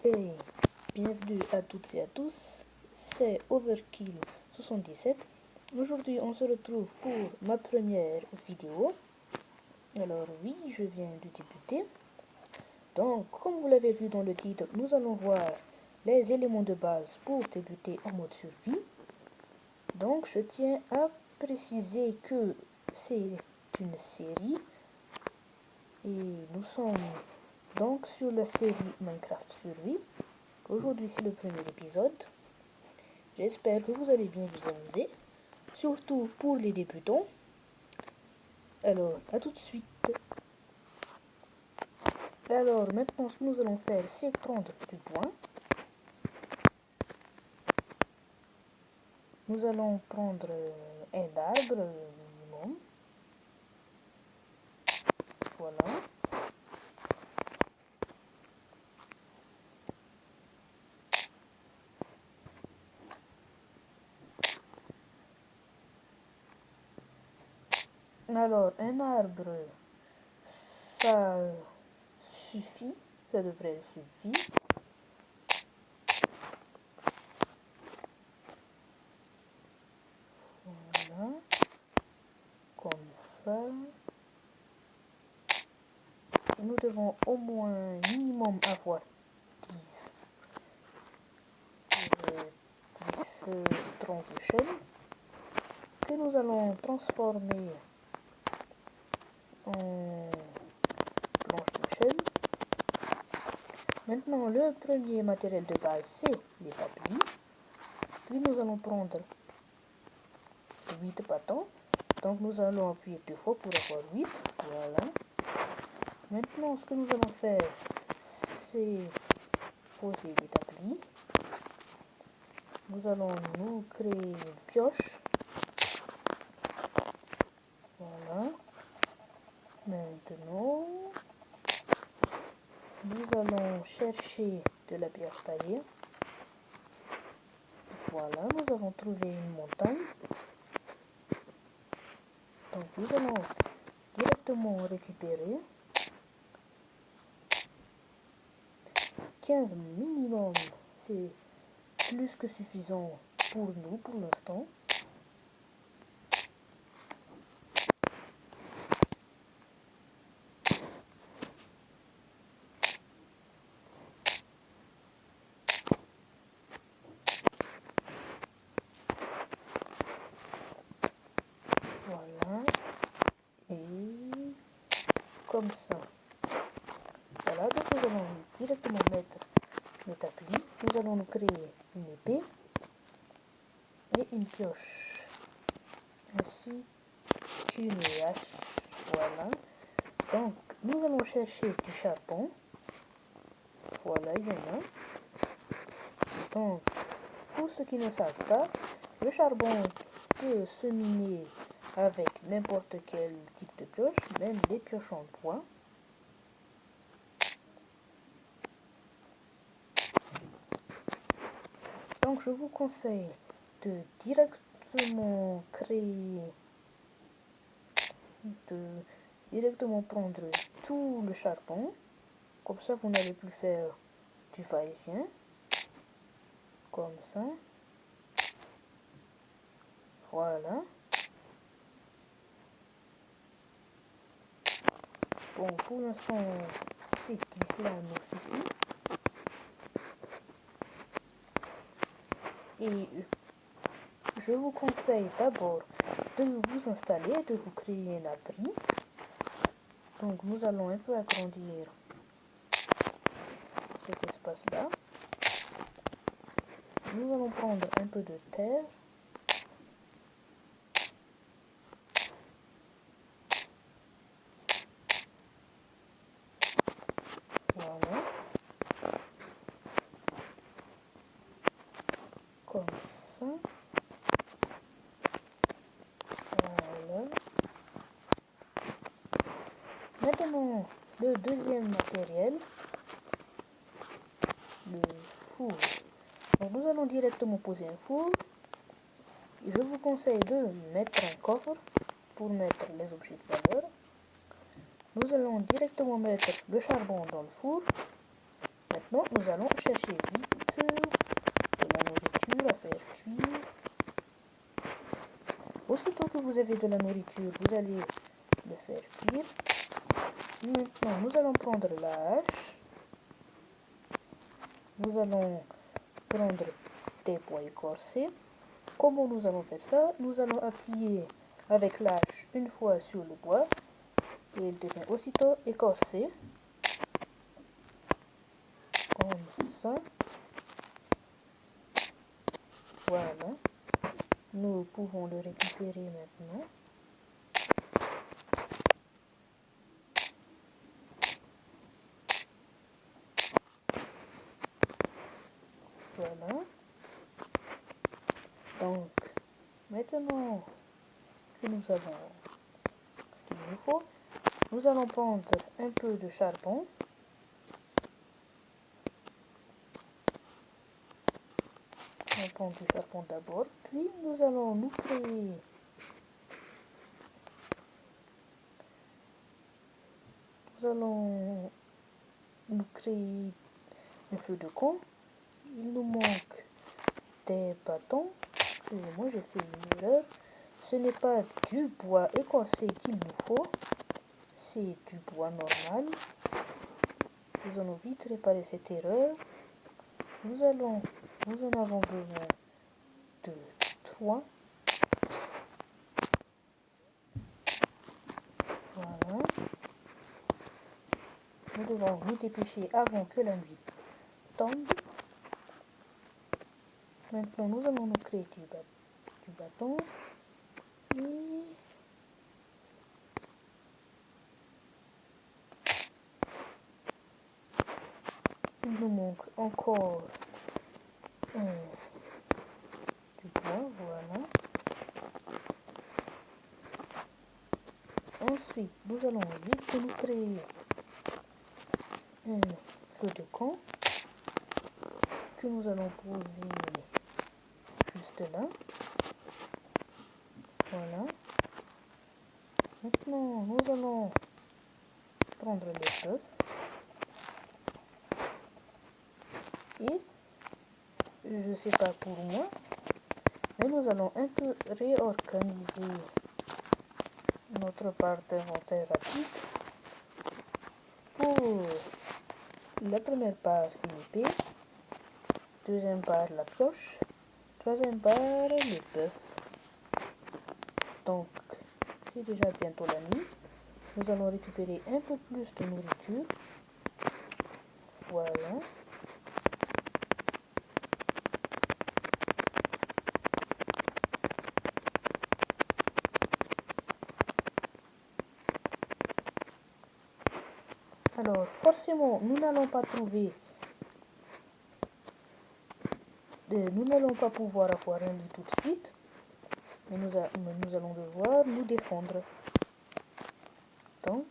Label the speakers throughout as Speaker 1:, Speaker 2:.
Speaker 1: Hey, bienvenue à toutes et à tous, c'est Overkill 77. Aujourd'hui on se retrouve pour ma première vidéo. Alors oui, je viens de débuter. Donc comme vous l'avez vu dans le titre, nous allons voir les éléments de base pour débuter en mode survie. Donc je tiens à préciser que c'est une série et nous sommes donc sur la série Minecraft Survie. Aujourd'hui c'est le premier épisode. J'espère que vous allez bien vous amuser, surtout pour les débutants. Alors, à tout de suite. Alors, maintenant ce que nous allons faire, c'est prendre du bois. Nous allons prendre un arbre minimum. Voilà. Alors, un arbre, ça suffit, ça devrait suffire. Voilà, comme ça. Nous devons au moins minimum avoir 10 troncs de chêne que nous allons transformer en planches de chêne. Maintenant, le premier matériel de base, c'est l'établi. Puis nous allons prendre 8 bâtons. Donc nous allons appuyer 2 fois pour avoir 8. Voilà. Maintenant, ce que nous allons faire, c'est poser l'établi. Nous allons nous créer une pioche. Voilà. Maintenant, nous allons chercher de la pierre taillée. Voilà, nous avons trouvé une montagne. Donc nous allons directement récupérer 15 minimum. C'est plus que suffisant pour nous pour l'instant. Voilà. Et comme ça. Voilà, donc nous allons directement mettre l'établi. Nous allons nous créer une épée et une pioche. Ainsi qu'une hache. Voilà. Donc nous allons chercher du charbon. Voilà, il y en a. Donc, pour ceux qui ne savent pas, le charbon peut se miner avec n'importe quel type de pioche, même des pioches en bois. Donc je vous conseille de directement prendre tout le charbon. Comme ça, vous n'allez plus faire du va-et-vient. Comme ça. Voilà. Bon, pour l'instant, ces 10 là nous suffit. Et je vous conseille d'abord de vous installer, de vous créer un abri. Donc nous allons un peu agrandir cet espace-là. Nous allons prendre un peu de terre. Voilà. Comme ça. Voilà. Maintenant, le deuxième matériel, le four. Donc nous allons directement poser un four. Je vous conseille de mettre un coffre pour mettre les objets de valeur. Nous allons directement mettre le charbon dans le four. Maintenant, nous allons chercher vite de la nourriture à faire cuire. Aussitôt que vous avez de la nourriture, vous allez le faire cuire. Maintenant, nous allons prendre la hache. Nous allons prendre des bois écorcés. Comment nous allons faire ça? Nous allons appuyer avec la hache une fois sur le bois et il devient aussitôt écorcé. Comme ça. Voilà. Nous pouvons le récupérer maintenant. Voilà. Donc, maintenant que nous avons ce qu'il nous faut, nous allons prendre un peu de charbon. On prend du charbon d'abord, puis nous allons nous créer un feu de camp. Il nous manque des bâtons. Excusez-moi, j'ai fait une erreur. Ce n'est pas du bois écorcé qu'il nous faut, c'est du bois normal. Nous allons vite réparer cette erreur. Nous en avons besoin de 3. Voilà. Nous devons nous dépêcher avant que la nuit tombe. Maintenant, nous allons nous créer du bâton. Et il nous manque encore du bois, voilà. Ensuite, nous allons vite nous créer un feu de camp que nous allons poser juste là. Voilà. Maintenant, nous allons prendre le bœuf et je ne sais pas pour moi, mais nous allons un peu réorganiser notre barre d'inventaire rapide. Pour la première barre, une épée, deuxième barre, la pioche, troisième barre, le bœuf. Donc, c'est déjà bientôt la nuit. Nous allons récupérer un peu plus de nourriture. Voilà. Alors, forcément, nous n'allons pas pouvoir avoir un lit tout de suite. Mais nous allons devoir nous défendre. Donc,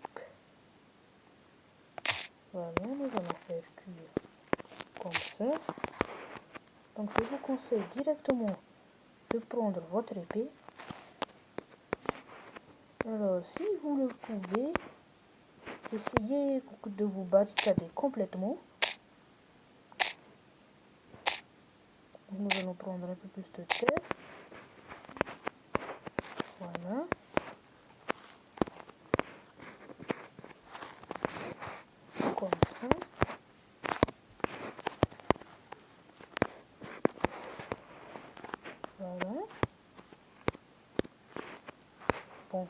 Speaker 1: voilà, nous allons faire cuire comme ça. Donc, je vous conseille directement de prendre votre épée. Alors, si vous le pouvez, essayez de vous barricader complètement. Nous allons prendre un peu plus de terre. Voilà. Comme ça. Voilà. Bon.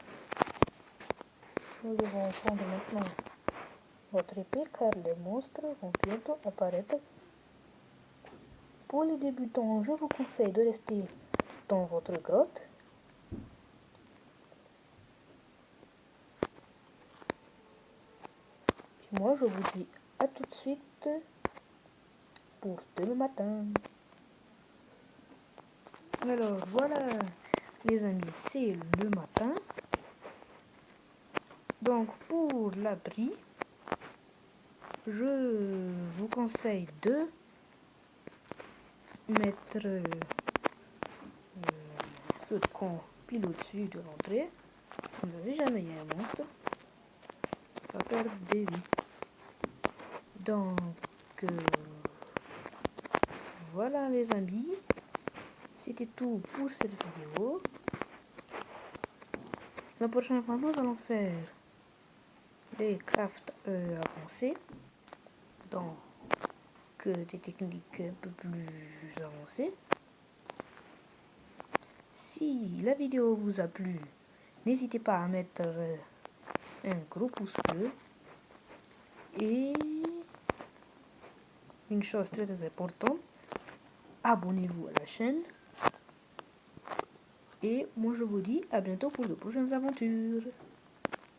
Speaker 1: Nous devons prendre maintenant votre épée car les monstres vont bientôt apparaître. Pour les débutants, je vous conseille de rester dans votre grotte. Et moi, je vous dis à tout de suite pour demain matin. Alors voilà les amis, c'est le matin. Donc pour l'abri, je vous conseille de mettre feu de camp pile au-dessus de l'entrée. Comme ça, si jamais il y a un monstre, ça va perdre des vies. Donc voilà les amis, c'était tout pour cette vidéo. La prochaine fois, nous allons faire des crafts avancés, donc des techniques un peu plus avancées. Si la vidéo vous a plu, n'hésitez pas à mettre un gros pouce bleu. Et une chose très importante, abonnez-vous à la chaîne. Et moi je vous dis à bientôt pour de prochaines aventures.